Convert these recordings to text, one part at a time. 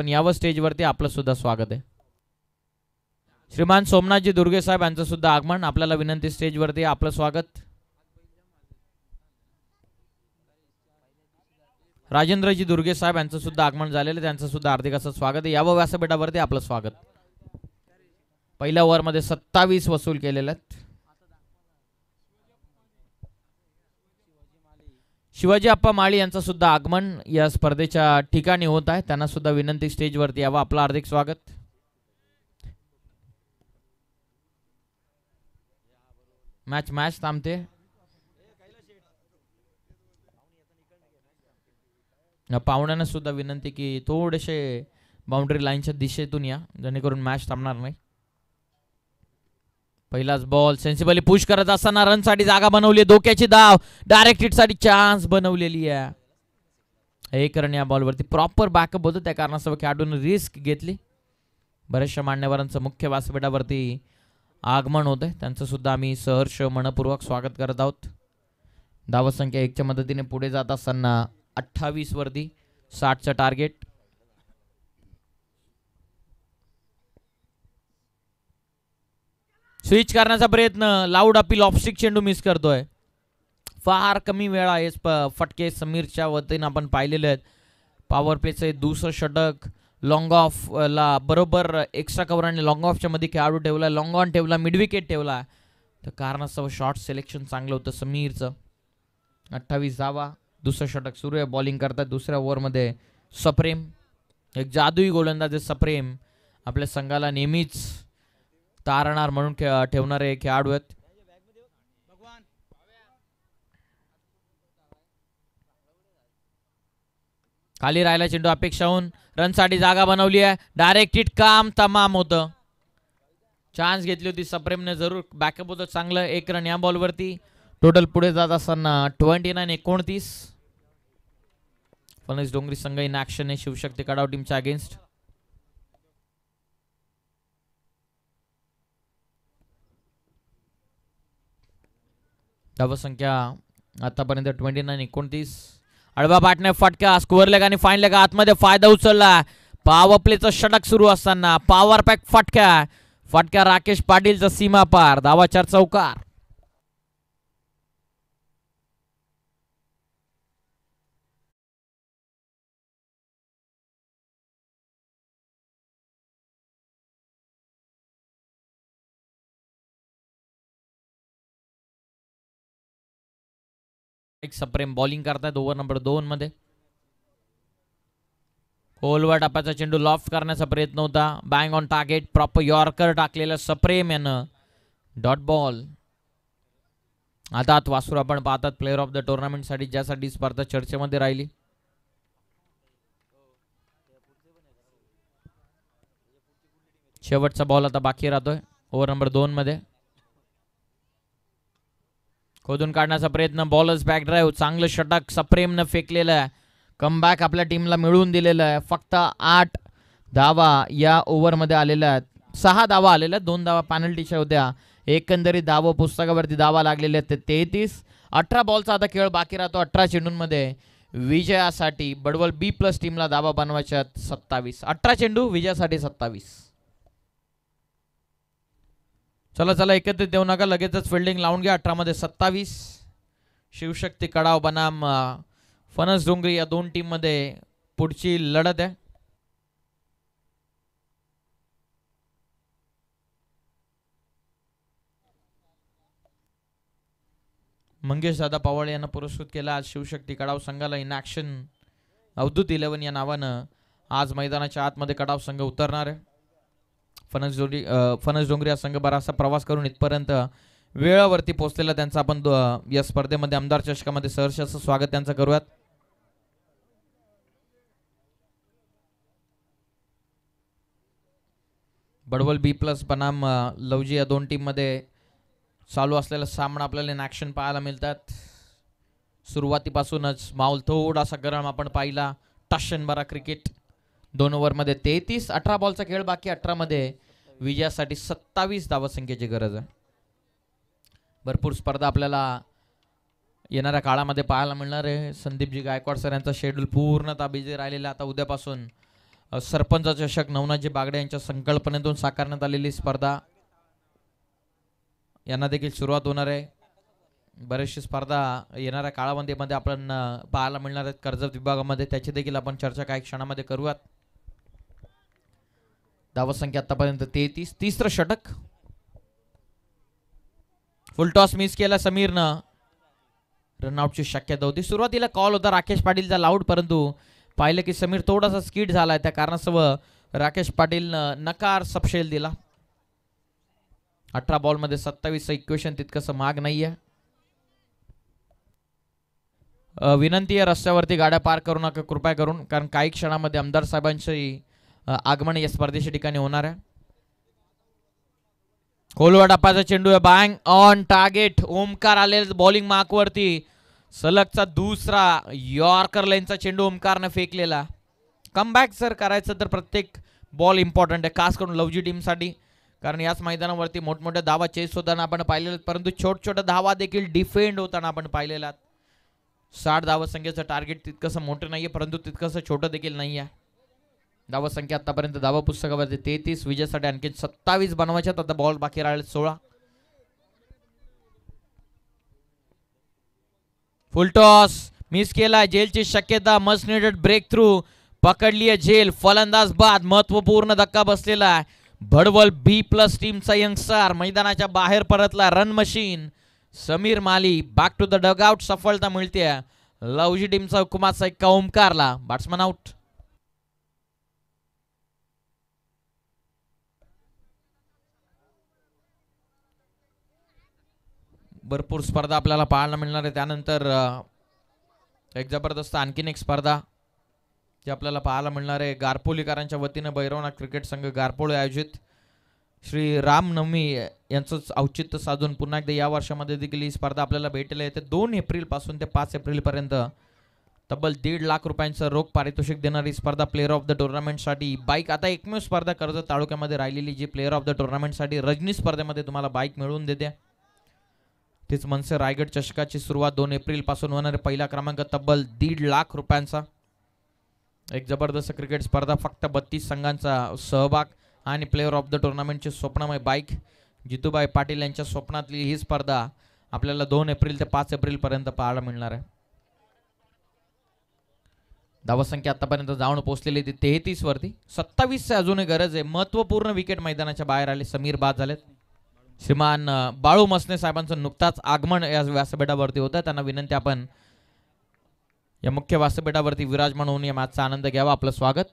आपण यावं स्टेजवरती, आपलं सुद्धा स्वागत आहे. श्रीमान सोमनाथजी दुर्गे साहेब यांचं सुद्धा आगमन, आपल्याला विनंती स्टेजवरती, आपलं स्वागत. राजेंद्रजी दुर्गे साहेब यांचं सुद्धा आगमन झालेलं, त्यांचं सुद्धा हार्दिक असं स्वागत आहे. यावं व्यासपीठावरती, आपलं स्वागत. पहिल्या ओव्हरमध्ये 27 वसूल केलेले आहेत. शिवाजी अप्पा माळी यांचं सुद्धा आगमन या स्पर्धेच्या ठिकाणी होत आहे, त्यांना सुद्धा विनंती स्टेजवरती यावं, आपलं हार्दिक स्वागत. मॅच थांबते. पाहुण्यांना सुद्धा विनंती की थोडेसे बाउंड्री लाईनच्या दिशेतून या, जेणेकरून मॅच थांबणार नाही. पहिलाच बॉल सेन्सिबली पुश करत असताना रनसाठी जागा बनवली, धोक्याची धाव, डायरेक्ट हिटसाठी चान्स बनवलेली आहे. एक रन या बॉलवरती प्रॉपर बॅकअप होतं, त्या कारणास्तव खेळाडूने रिस्क घेतली. बऱ्याचशा मान्यवरांचं मुख्य व्यासपीठावरती आगमन होत आहे, त्यांचं सुद्धा आम्ही सहर्ष मनपूर्वक स्वागत करत आहोत. धावसंख्या 1च्या मदतीने पुढे जात असताना 28 वरती 60चं टार्गेट. स्विच करण्याचा प्रयत्न, लाऊड अपील, ऑफस्टिक चेंडू मिस करतोय. फार कमी वेळा हे फटके समीरच्या वतीने आपण पाहिलेले आहेत. पॉवर प्लेचे दुसरं षटक, लॉंग ऑफ ला बरोबर एक्स्ट्रा कव्हर आणि लॉंग ऑफच्या मध्ये खेळाडू ठेवला, लॉंग ऑन ठेवला, मिड विकेट ठेवला, तर कारणास्तव शॉर्ट सिलेक्शन चांगलं होतं समीरचं. 28 धावा, दुसरं षटक सुरू आहे. बॉलिंग करतात दुसऱ्या ओव्हरमध्ये सप्रेम, एक जादुई गोलंदाज सप्रेम, आपल्या संघाला नेहमीच तारणार म्हणून ठेवणारे खेळाडू आहेत. खाली राहिला चेंडू अपेक्षा होऊन रनसाठी जागा बनवली आहे, डायरेक्ट हिट, काम तमाम होतं. चान्स घेतली होती सप्रेमने, जरूर बॅकअप होतं चांगलं. 1 रन या बॉलवरती. टोटल पुढे जात असताना 29-29. फणस डोंगरी संघ इन ऍक्शन आहे शिवशक्ती कडाव टीमच्या अगेन्स्ट. धावसंख्या आतापर्यंत 29-29. अडवा बाटण्या फटका, स्कोअर लेग आणि फाईन लेग आतमध्ये फायदा उचलला. पॉवर प्लेचं षटक सुरू असताना पॉवर पॅक फटका राकेश पाटीलचा सीमा पार. धावा 4 चौकार. एक सप्रेम बॉलिंग करतायत ओव्हर नंबर 2 मध्ये. ओलवा टापाचा चेंडू लॉफ्ट करण्याचा प्रयत्न होता, bang on target, proper yorker टाकलेला सप्रेम यानं. Dot ball. आता वासुर आपण पाहतात प्लेअर ऑफ द टुर्नामेंट साठी, ज्यासाठी स्पर्धा चर्चेमध्ये राहिली. शेवटचा बॉल आता बाकी राहतोय ओव्हर नंबर 2 मध्ये. खोदून काढण्याचा प्रयत्न, बॉलर्स बॅक ड्राईव्ह, चांगलं षटक सप्रेमनं फेकलेलं आहे. कमबॅक आपल्या टीमला मिळवून दिलेलं आहे. फक्त 8 धावा या ओव्हरमध्ये आलेल्या आहेत. 6 धावा आलेल्या आहेत, 2 धावा पॅनल्टीच्या होत्या. एकंदरीत धावा पुस्तकावरती धावा लागलेल्या आहेत 33. 18 बॉलचा आता खेळ बाकी राहतो. 18 चेंडूंमध्ये विजयासाठी बडवल B+ टीमला धावा बनवायच्या 27. 18 चेंडू विजयासाठी 27. चला एकत्रित देऊ नका, लगेचच फिल्डिंग लावून घ्या. 18 मध्ये 27. शिवशक्ती कडाव बनाम फणस डोंगरी या 2 टीम मध्ये पुढची लढत आहे. मंगेश दादा पवाळ यांना पुरस्कृत केला आज शिवशक्ती कडाव संघाला. इन ऍक्शन अवधूत 11 या नावानं आज मैदानाच्या आतमध्ये कडाव संघ उतरणार आहे. फणस डोंगरी हा संघ बराचसा प्रवास करून इथपर्यंत वेळावरती पोहोचलेला त्यांचा आपण या स्पर्धेमध्ये आमदार चषकामध्ये सहर्ष असं स्वागत त्यांचं करूयात. बडवल B+ बनाम लवजी या 2 टीम मध्ये चालू असलेला सामना आपल्याला इन ऍक्शन पाहायला मिळतात. सुरुवातीपासूनच माहोल थोडासा गरम आपण पाहिला. टशन बरा क्रिकेट. 2 ओव्हरमध्ये 33. 18 बॉलचा खेळ बाकी. 18 मध्ये विजयासाठी 27 धावसंख्येची गरज आहे. भरपूर स्पर्धा आपल्याला येणाऱ्या काळामध्ये पाहायला मिळणार आहे. संदीपजी गायकवाड सर यांचा शेड्यूल पूर्णतः बिझी राहिलेला. आता उद्यापासून सरपंच चषक नवनाथजी बागडे यांच्या संकल्पनेतून साकारण्यात आलेली स्पर्धा यांना देखील सुरुवात होणार आहे. बरेचशी स्पर्धा येणाऱ्या काळामध्ये आपण पाहायला मिळणार आहेत कर्जत विभागामध्ये, त्याची देखील आपण चर्चा काही क्षणामध्ये करूयात. धावसंख्या आतापर्यंत 33. तिसरं षटक. फुल टॉस मिस केला समीरनं, रनआउटची शक्यता होती. सुरुवातीला कॉल होता राकेश पाटीलचा लाऊड, परंतु पाहिलं की समीर थोडासा स्किड झालाय, त्या कारणास्तव राकेश पाटीलनं नकार सपशेल दिला. 18 बॉलमध्ये 27 इक्वेशन तितकंसं महाग नाहीये. विनंती आहे रस्त्यावरती गाड्या पार्क करू नका कृपया करून, कारण काही क्षणामध्ये आमदार साहेबांचे आगमन या स्पर्धेच्या ठिकाणी होणार आहे. खोलवा टप्प्याचा चेंडू आहे, बँग ऑन टार्गेट. ओमकार आले बॉलिंग मार्क वरती. सलगचा दुसरा यॉर्कर लाईनचा चेंडू ओमकारने फेकलेला. कमबॅक जर करायचं तर प्रत्येक बॉल इम्पॉर्टंट आहे, खास करून लवजी टीमसाठी, कारण याच मैदानावरती मोठमोठ्या धावा चेस होताना आपण पाहिलेले, परंतु छोट्या धावा देखील डिफेंड होताना आपण पाहिलेला. 60 धावसंख्येचं टार्गेट तितकंसं मोठं नाहीये, परंतु तितकंसं छोटं देखील नाही आहे. धावसंख्या आतापर्यंत धावा पुस्तकावरती 33. विजयासाठी आणखी 27 बनवायच्यात. आता बॉल बाकी राहिले 16. फुल टॉस मिस केला. जेलची शक्यता. Must needed break through. पकडली आहे जेल. फलंदाज बाद. महत्वपूर्ण धक्का बसलेला आहे. भडवल B+ टीमचा यंगस्टर मैदानाच्या बाहेर परतला. Run machine Sameer Mali back to the dugout. सफलता मिळते लवजी टीमचा हुकुमाचा एक ओमकारला. Batsman out. भरपूर स्पर्धा आपल्याला पाहायला मिळणार आहे. त्यानंतर एक जबरदस्त आणखीन एक स्पर्धा जी आपल्याला पाहायला मिळणार आहे. गारपोलीकरांच्या वतीने भैरवनाथ क्रिकेट संघ गारपोळी आयोजित श्री रामनवमी यांचंच औचित्य साधून पुन्हा एकदा या वर्षामध्ये देखील ही स्पर्धा आपल्याला भेटली आहे. 2 एप्रिलपासून ते 5 एप्रिलपर्यंत तब्बल 1.5 लाख रुपयांचं रोख पारितोषिक देणारी स्पर्धा प्लेअर ऑफ द टुर्नामेंटसाठी बाईक. आता एकमेव स्पर्धा कर्जत तालुक्यामध्ये राहिलेली जी प्लेअर ऑफ द टुर्नामेंटसाठी रजनी स्पर्धेमध्ये तुम्हाला बाईक मिळवून देते, तीच मनसे रायगड चषकाची सुरुवात 2 एप्रिलपासून होणार आहे. पहिला क्रमांक तब्बल 1.5 लाख रुपयांचा. एक जबरदस्त क्रिकेट स्पर्धा. फक्त 32 संघांचा सहभाग आणि प्लेअर ऑफ द टुर्नामेंटची स्वप्नमय बाईक. जितूबाई पाटील यांच्या स्वप्नातली ही स्पर्धा आपल्याला 2 एप्रिल ते 5 एप्रिलपर्यंत पाहायला मिळणार आहे. धावसंख्या आतापर्यंत जाऊन पोहोचलेली ती 33 वरती. 27 अजूनही गरज आहे. महत्वपूर्ण विकेट मैदानाच्या बाहेर आले. समीर बाद झालेत. श्रीमान बाळू मसने साहेबांचं नुकताच आगमन या व्यासपीठावरती होतं. त्यांना विनंती आपण या मुख्य व्यासपीठावरती विराजमान होऊन या मॅचचा आनंद घ्यावा. आपलं स्वागत.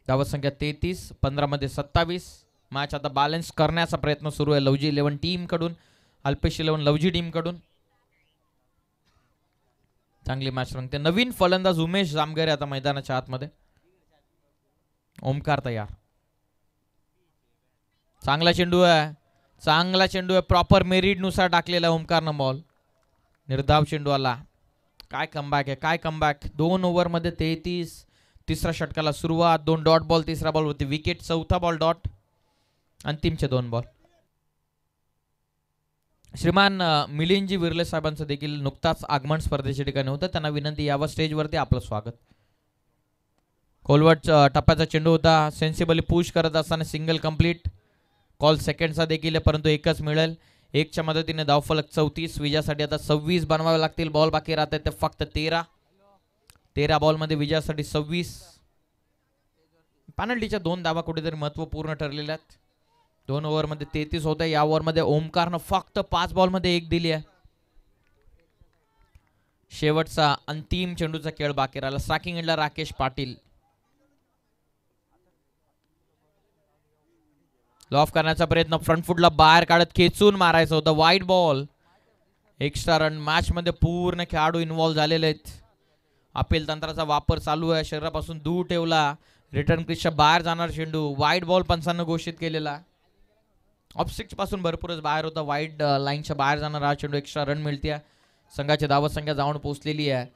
धावसंख्या 33. 15 मध्ये 27. मॅच आता बॅलन्स करण्याचा प्रयत्न सुरू आहे लवजी 11 टीम कडून. अल्पेश 11 लवजी टीम कडून. चांगली मॅच रंगते. नवीन फलंदाज उमेश जामगरे आता मैदानाच्या आतमध्ये. ओमकार तयार. चांगला चेंडू आहे. चांगला चेंडू आहे. प्रॉपर मेरिट नुसार टाकलेला ओमकारनं बॉल. निर्धाव चेंडू आला. काय कमबॅक आहे, काय कमबॅक. 2 ओव्हरमध्ये 33. तिसऱ्या षटकाला सुरुवात. 2 डॉट बॉल. तिसरा बॉल होती विकेट. चौथा बॉल डॉट. अंतिमचे 2 बॉल. श्रीमान मिलिंदजी विर्ले साहेबांचं देखील नुकताच आगमन स्पर्धेच्या ठिकाणी होतं. त्यांना विनंती यावं स्टेजवरती. आपलं स्वागत. कोलवट टप्प्याचा चेंडू होता. सेन्सिबली पुश करत असताना सिंगल कंप्लीट. कॉल सेकंडचा देखील, परंतु एकच मिळेल. 1च्या मदतीने धावफलक 34. विजयासाठी आता 26 बनवावे लागतील. बॉल बाकी राहतात ते फक्त 13. 13 बॉलमध्ये विजयासाठी 26. पेनल्टीच्या 2 धावा कुठेतरी महत्वपूर्ण ठरलेल्या आहेत. 2 ओव्हरमध्ये 33 होत आहे. या ओव्हरमध्ये ओमकारनं फक्त 5 बॉलमध्ये 1 दिली आहे. शेवटचा अंतिम चेंडूचा खेळ बाकी राहिला. स्ट्रायकिंग एंडला राकेश पाटील. लॉफ करण्याचा प्रयत्न. फ्रंट फुटला बाहेर काढत खेचून मारायचं होतं. वाईट बॉल. Extra run. मॅच मध्ये पूर्ण खेळाडू इन्व्हॉल्व झालेले आहेत. अपील तंत्राचा वापर चालू आहे. शरीरापासून दूर ठेवला. रिटर्न क्रिजच्या बाहेर जाणार चेंडू. वाईट बॉल पंचांना घोषित केलेला. ऑफ स्टिक्स पासून भरपूरच बाहेर होता. वाईड लाईनच्या बाहेर जाणार हा चेंडू. एक्स्ट्रा रन मिळते. संघाची धावसंख्या जाऊन पोहोचलेली आहे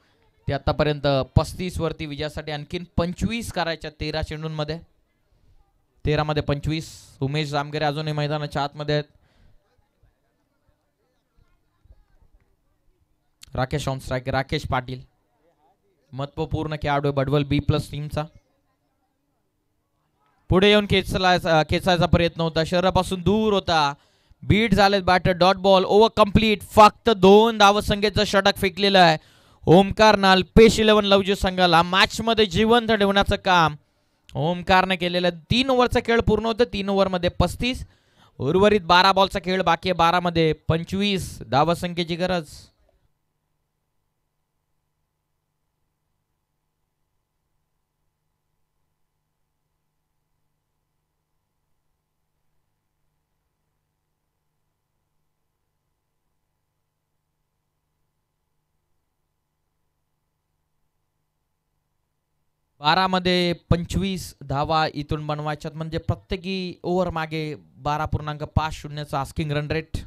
ती आतापर्यंत 35 वरती. विजयासाठी आणखीन 25 करायच्या 13 चेंडूंमध्ये. 13 मध्ये 25. उमेश जामगरे अजूनही मैदानाच्या आतमध्ये आहेत. Rakesh on strike. राकेश पाटील महत्वपूर्ण खेळाडू आहे बडवल बी प्लस टीमचा. पुढे येऊन खेचायचा प्रयत्न होता, शरीरापासून दूर होता. बीट झालेत batter. Dot ball over complete. फक्त 2 धावसंख्येचं षटक फेकलेलं आहे ओमकारनं अल्पेश 11 लवजी संघाला मॅच मध्ये जिवंत ठेवण्याचं काम ओमकारने केलेलं. 3 ओव्हरचा खेळ पूर्ण होतं. 3 ओव्हरमध्ये 35. उर्वरित 12 बॉलचा खेळ बाकी आहे. 12 मध्ये 25 धावसंख्येची गरज. मध्ये 25 धावा इथून बनवायच्यात, म्हणजे प्रत्येकी ओव्हर मागे 12.50 आस्किंग रन रेट.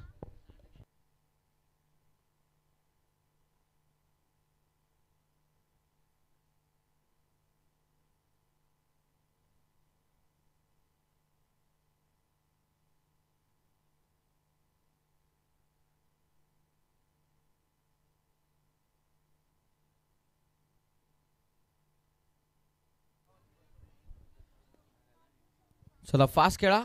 चला फास्ट खेळा.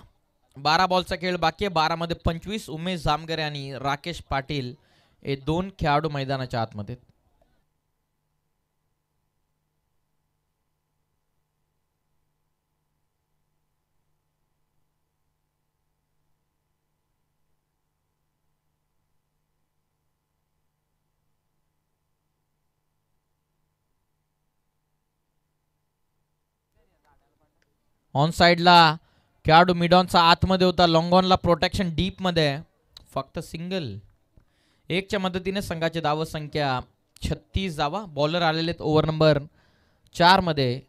12 बॉलचा खेळ बाकी आहे. 12 मध्ये 25. उमेश जामगरे आणि राकेश पाटील हे 2 खेळाडू मैदानाच्या आतमध्ये. ऑन साइडला खेळाडू मिडॉनचा आतमध्ये होता. लॉंगॉनला प्रोटेक्शन डीप मध्ये. फक्त सिंगल. 1च्या मदतीने संघाची धावसंख्या 36 धावा. बॉलर आलेले ओव्हर नंबर 4 मध्ये.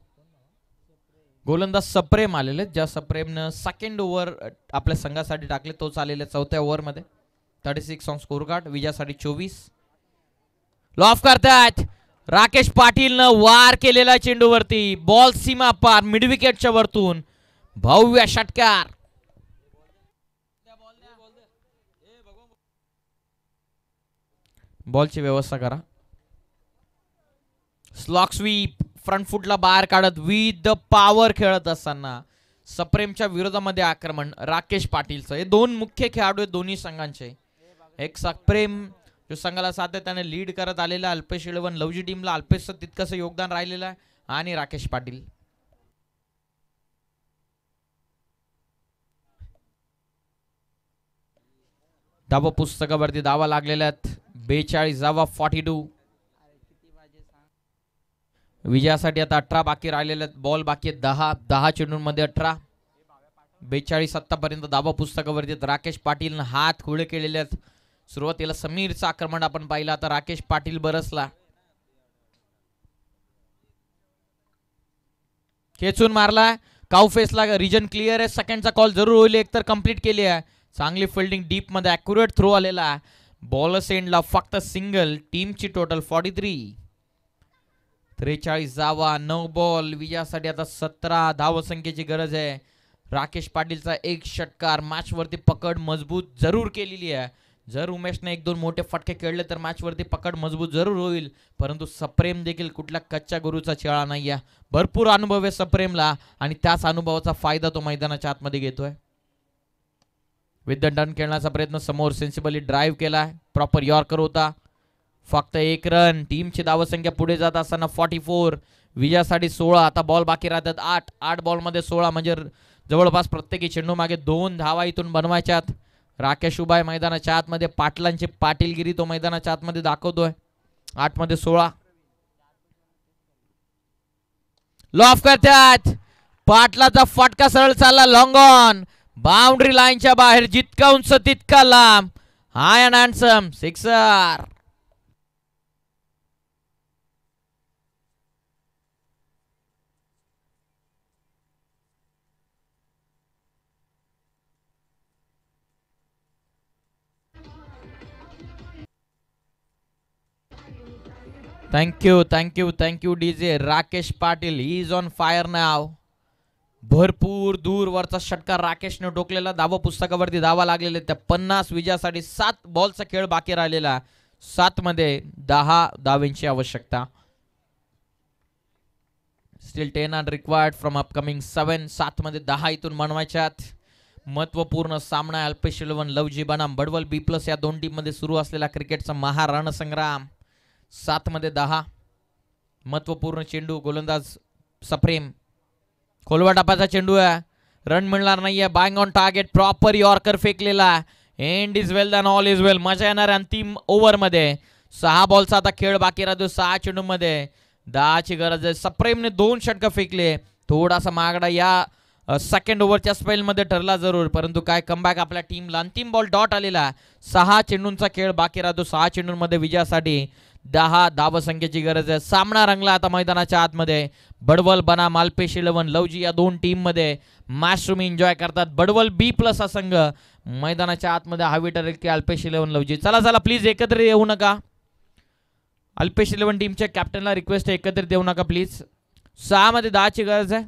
गोलंदाज सप्रेम आलेले, ज्या सप्रेमनं सेकंड ओव्हर आपल्या संघासाठी टाकले. तोच आलेल्या 4थ्या ओव्हर मध्ये. 36 ऑन स्कोर कार्ड. विजयासाठी 24. लॉफ करतात. राकेश पाटीलनं वार केलेला चेंडूवरती. बॉल सीमा पार मिड विकेटच्या वरतून भव्य षटकार. बॉलची व्यवस्था करा. Slog sweep. फ्रंट फुटला बाहेर काढत विथ द पॉवर खेळत असताना सप्रेमच्या विरोधामध्ये आक्रमण राकेश पाटीलचं. हे 2 मुख्य खेळाडू आहेत दोन्ही संघांचे. एक सप्रेम जो संघाला सातत्याने लीड करत आलेला. अल्पेश 11 लवजी टीमला अल्पेशचं तितकंसं योगदान राहिलेलं आहे. आणि राकेश पाटील. धावा पुस्तकावरती धावा लागलेल्या आहेत. 42 धावा 42. विजयासाठी आता 18 बाकी राहिलेले आहेत. बॉल बाकी आहेत 10 चेंडूंमध्ये 18. 42 आतापर्यंत धावा पुस्तकावरती. राकेश पाटीलनं हात खुळे केलेले आहेत. सुरुवातीला समीरचं आक्रमण आपण पाहिलं. आता राकेश पाटील बरसला. खेचून मारला. काउफेसला रिजन क्लिअर आहे. सेकंडचा कॉल जरूर होईल. एकतर कंप्लीट केली आहे. चांगली फिल्डिंग डीप मध्ये. ॲक्युरेट थ्रो आलेला. बॉलर सेंडला फक्त सिंगल. टीमची टोटल 43. 43 धावा 9 बॉल. विजयासाठी आता 17 धावसंख्येची गरज आहे. राकेश पाटीलचा एक षटकार मॅच वरती पकड मजबूत जरूर केलेली आहे. जर उमेशने 1-2 मोठे फटके खेळले तर मॅच वरती पकड मजबूत जरूर होईल. परंतु सप्रेम देखील कुठल्या कच्च्या गुरुचा चेळा नाहीये. भरपूर अनुभव आहे सप्रेमला आणि त्याच अनुभवाचा फायदा तो मैदानाच्या आतमध्ये घेतोय. विथ द डन खेळण्याचा प्रयत्न. समोर सेन्सिबली ड्राईव्ह केलाय. प्रॉपर यॉर्कर होता. फक्त 1 रन. टीमची धावसंख्या पुढे जात असताना 44. विजयासाठी 16. आता बॉल बाकी राहतात 8 बॉलमध्ये 16 म्हणजे जवळपास प्रत्येकी चेंडू मागे 2 धावा इथून बनवायच्यात. राकेश उबाय मैदानाच्या आतमध्ये. पाटलांची पाटीलगिरी तो मैदानाच्या आतमध्ये दाखवतोय. 8 मध्ये 16. लॉफ करतात. पाटलाचा फटका सरळ चालला. Long on. बाउंड्री लाईनच्या बाहेर. जितका उंच तितका लांब. High and handsome sixer. Thank you DJ. Rakesh Patil is on fire नाव. भरपूर दूरवरचा षटकार राकेशने टोकलेला. धावा पुस्तकावरती धावा लागलेले. त्या 50 विजयासाठी 7 बॉलचा खेळ बाकी राहिलेला. 7 मध्ये 10 धावांची आवश्यकता. Still 10 are required from upcoming 7. 7 मध्ये 10 इथून मनवायच्यात. महत्वपूर्ण सामना अल्पेश 11 लवजी बनाम बडवल बी प्लस या दोन टीम मध्ये सुरू असलेला क्रिकेटचा महारणसंग्राम. 7 मध्ये 10. महत्वपूर्ण चेंडू, गोलंदाज सप्रेम. खोलवा टपाचा चेंडू आहे, रन मिळणार नाहीये. Bang on target, proper yorker फेकलेला. End is well than all is well. मजा येणार अंतिम ओव्हर मध्ये. 6 बॉलचा आता खेळ बाकी राहतो. 6 चेंडू मध्ये 10 ची गरज आहे. सप्रेमने 2 षटक फेकले. थोडासा मागडा या सेकंड ओव्हरच्या स्पेल मध्ये ठरला जरूर, परंतु काय कमबॅक आपल्या टीमला. अंतिम बॉल डॉट आलेला. 6 चेंडूंचा खेळ बाकी राहतो. 6 चेंडूंमध्ये विजयासाठी 10 धावसंख्येची गरज आहे. सामना रंगला आता मैदानाच्या आतमध्ये. बडवल बनाम अल्पेश 11 लवजी या दोन टीम मध्ये मॅच तुम्ही एन्जॉय करतात. बडवल बी प्लस हा संघ मैदानाच्या आतमध्ये हवी ठरेल की अल्पेश 11 लवजी. चला चला प्लीज एकत्र येऊ नका. अल्पेश 11 टीमच्या कॅप्टनला रिक्वेस्ट आहे, एकत्रित येऊ नका प्लीज. 6 मध्ये 10 ची गरज आहे.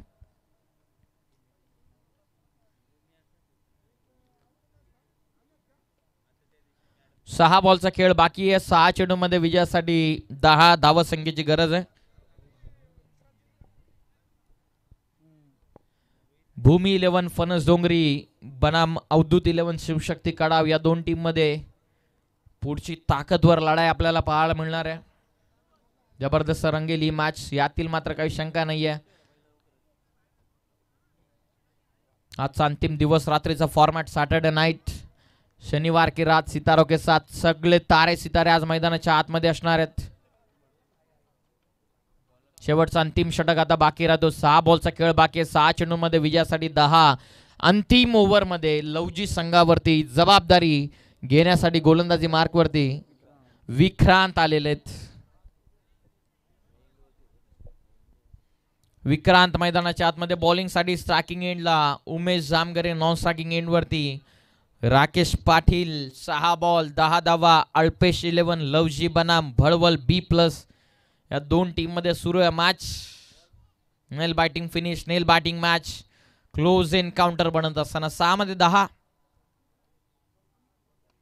सहा बॉलचा खेळ बाकी आहे. 6 चेंडूमध्ये विजयासाठी 10 धावसंख्येची गरज आहे. भूमी 11 फणस डोंगरी बनाम अवधूत 11 शिवशक्ती कडाव या दोन टीम मध्ये पुढची ताकदवर लढाई आपल्याला पाहायला मिळणार आहे. जबरदस्त रंगेली मॅच, यातील मात्र काही शंका नाहीये. आजचा अंतिम दिवस, रात्रीचा फॉर्मॅट सॅटर्डे नाईट, शनिवार की रात सितारों के साथ. सगळे तारे सितारे आज मैदानाच्या आतमध्ये असणार आहेत. शेवटचा अंतिम षटक आता बाकी राहतो. 6 बॉलचा खेळ बाकी आहे. 6 चेंडूंमध्ये विजयासाठी 10. अंतिम ओव्हर मध्ये लवजी संघावरती जबाबदारी घेण्यासाठी गोलंदाजी मार्कवरती विक्रांत आलेले आहेत. विक्रांत मैदानाच्या आतमध्ये बॉलिंग साठी स्ट्रायकिंग एंडला. उमेश जामगरे नॉन स्ट्रायकिंग एंड वरती. राकेश पाटील 6 बॉल 10 धावा. अल्पेश 11 लवजी बनाम भडवल बी प्लस या दोन टीम मध्ये सुरू आहे मॅच. नेल बॅटिंग फिनिश, नेल बॅटिंग मॅच, क्लोज एन्काउंटर बनत असताना 6 मध्ये 10.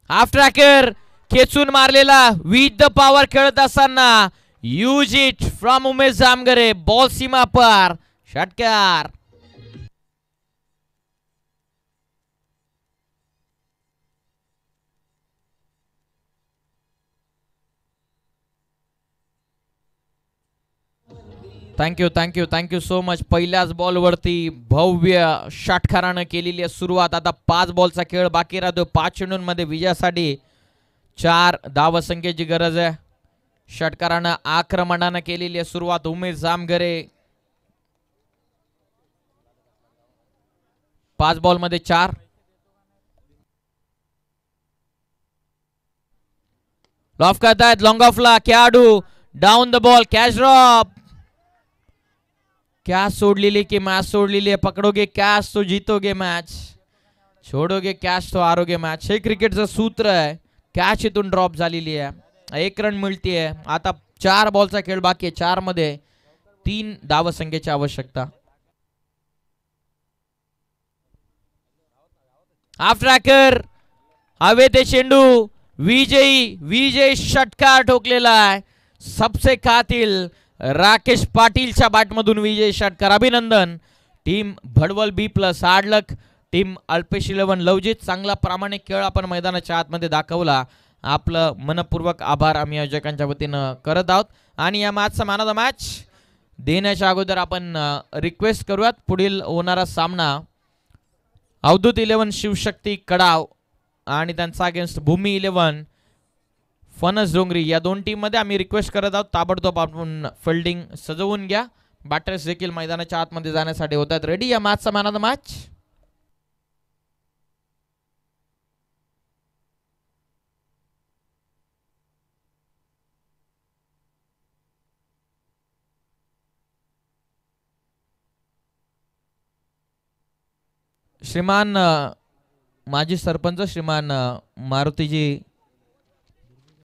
हाफ ट्रॅकर खेचून मारलेला विथ द पॉवर खेळत असताना use it from Umesh Jamgare. Ball सीमा पार, षटकार. Thank you thank you thank you so much. पहिल्याच बॉलवरती भव्य षटकारानं केलेली सुरुवात. आता 5 बॉलचा खेळ बाकी राहतो. 5 चेंडूंमध्ये विजयासाठी 4 धावसंख्येची गरज आहे. षटकारानं आक्रमणानं केलेली सुरुवात. उमेश जामगरे 5 बॉलमध्ये 4. लॉफ करतायत लॉंग ऑफला खेळाडू. Down the ball, catch drop. Catch सोडलेली की मॅच सोडलेली आहे. पकडोगे कॅच तो जीतोगे मॅच, छोडोगे कॅच तो हारोगे मॅच. हे क्रिकेटचं सूत्र आहे. कॅच इथून ड्रॉप झालेली आहे, 1 रन मिळतीये. आता 4 बॉलचा खेळ बाकी आहे. 4 मध्ये 3 धावसंख्येची आवश्यकता. हाफ ट्रॅकर हवे चेंडू. विजयी षटकार ठोकलेला आहे. सबसे कातिल राकेश पाटीलच्या बॅटमधून विजयी षटकार. अभिनंदन टीम भडवल बी प्लस. हार्ड लक टीम अल्पेश 11 लवजीत. चांगला प्रामाणिक खेळ आपण मैदानाच्या आतमध्ये दाखवला. आपलं मनपूर्वक आभार आम्ही आयोजकांच्या वतीनं करत आहोत. आणि या मॅचचा मॅन ऑफ द मॅच देण्याच्या अगोदर आपण रिक्वेस्ट करूयात. पुढील होणारा सामना अवधूत 11 शिवशक्ती कडाव आणि त्यांचा अगेन्स्ट भूमी 11 फणस डोंगरी या दोन टीम मध्ये आम्ही रिक्वेस्ट करत आहोत ताबडतोब आपण फिल्डिंग सजवून घ्या. बॅटर्स देखील मैदानाच्या आतमध्ये जाण्यासाठी होत आहेत रेडी. या मॅचचा मॅन ऑफ द मॅच श्रीमान माजी सरपंच श्रीमान मारुतीजी